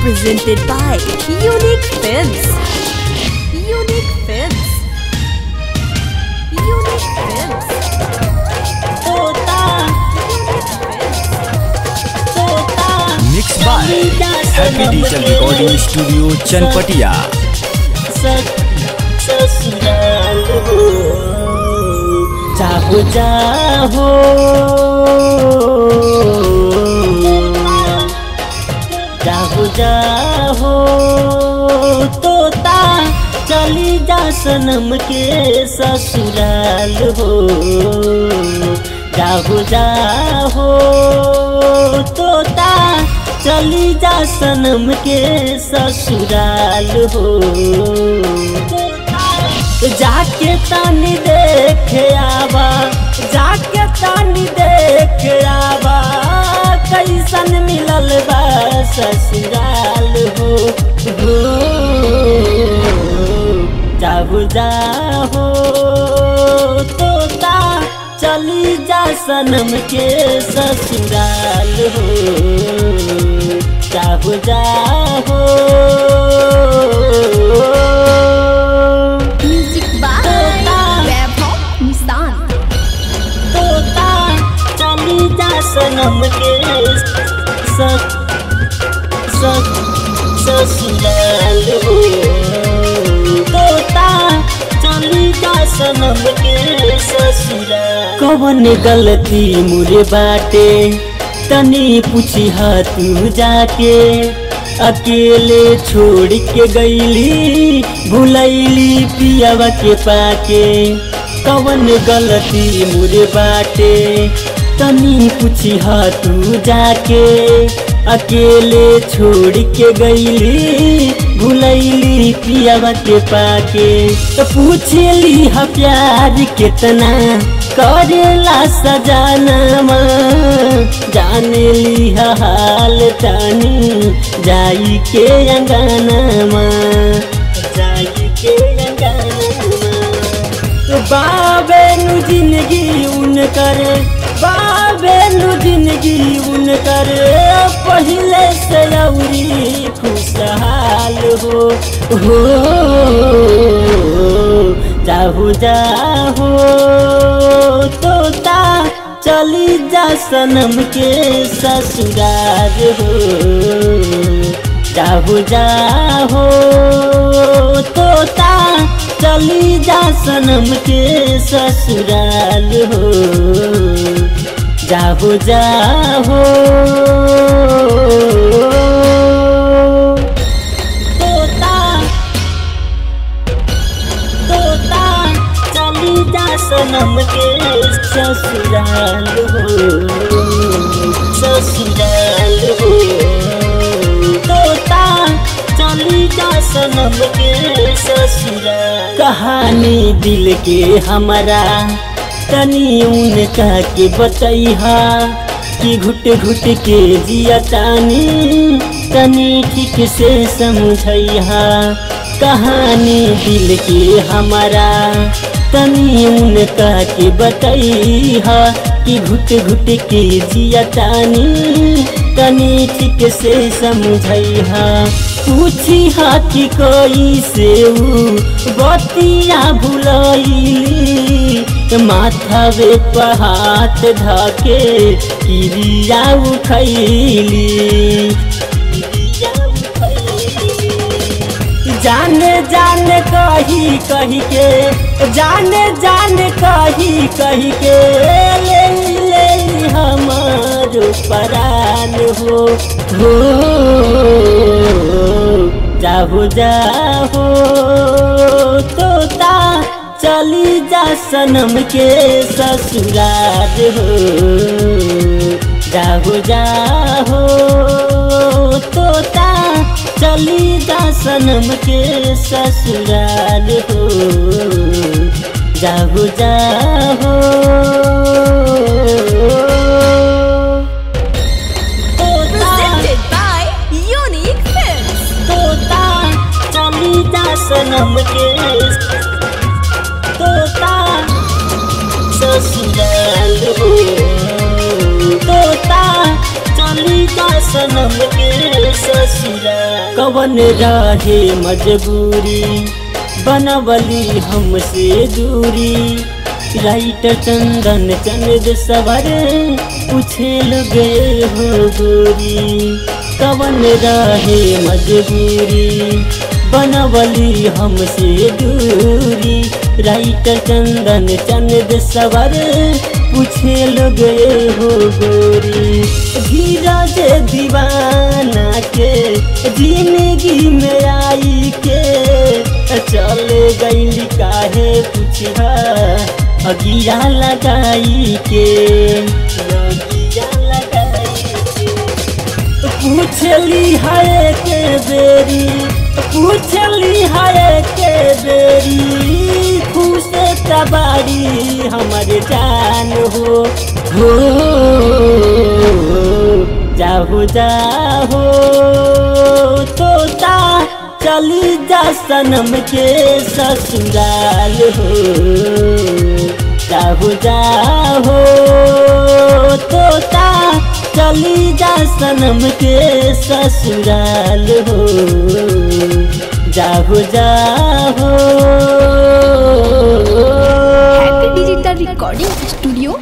presented by Unique Films. Unique Films. Unique Films. Mixed by Happy Digital Recording Studio Chanpatia. चाहो चाहो चाहो चाहो तोता चली जा सनम के ससुराल हो। चाहो चाहो तोता चली जा सनम के ससुराल हो। जाके तानी देख आवा, जाके तानी देख आवा, कैसन मिलल बा ससुराल हो। जाहु जाहो तोता चली जा सनम के ससुराल हो। जाहु जाहो सनम के ससुराल हो। तोता चली जा सनम के ससुराल। कौन गलती मुरे बाटे तनी पूछी तू जाके, अकेले छोड़ के गईली भुलैली पियावा के पाके। कौन गलती मुरे बाटे तनी पूछी तू जाके, अकेले छोड़ के गईली भुलैली पियावा के पाके। तो पूछली प्यार कितना करेला सजानमा, जाने ली हाल तानी जाई के अंगनामा, जाई के अंगनामा। तो बाबे नु जिंदगी उनकर, बाबे नु जिंदगी उनकर पहले से औरी खुशहाल हो। जाहु जाहो तोता चली जा सनम के ससुराल हो। जाहु जाहो तोता चली जा सनम के ससुराल हो। जाहो जाहो तोता तोता चली जा सनम के ससुराल हो। ससुराल हो तोता चली जा सनम के ससुराल। कहानी दिल के हमारा तनी उनका के बतैहा कि घुट घुट के जिया तानी, तनी ठीक से समझैहा। कहानी दिल के हमारा तनी उनका के बतैहा कि घुट घुट के जिया तानी, तनी ठीक से समझैहा। पूछी कि कोई से बतिया भुलैली, माथावे पहात धाके किरिया उठैली। जाने जाने कही कही के, जाने जाने कही कही के ले ले हमारो परान हो। जाहो जाहो तोता चली जा सनम के ससुराल हो। जाहो जाहो तोता चली जा सनम के ससुराल हो। जाहो जाहो Presented by Unique Films. तोता चली जा सनम के तोता ससुराल हो। तोता चली जा सनम के ससुराल। कवन रहे मजबूरी बनवली हमसे दूरी, राइटर चंदन चंद सवर पूछे लगे हो गोरी। कवन रहे मजबूरी बनवली हमसे दूरी, राइटर चंदन चंद सवर पूछे लगे हो गोरी। धीरज दीवाना के जिंदगी में आई के चले गई काहे पूछा अगिया लगाई के, अगिया लगाई के। पूछली है के बेरी, पूछली है के बेरी, खुश तबारी हमारे जान हो जाहो जाहो तोता चली जा सनम के ससुराल हो। जाहो जाहो तोता चली जा सनम के ससुराल हो। जाहो जाहो। Happy digital recording studio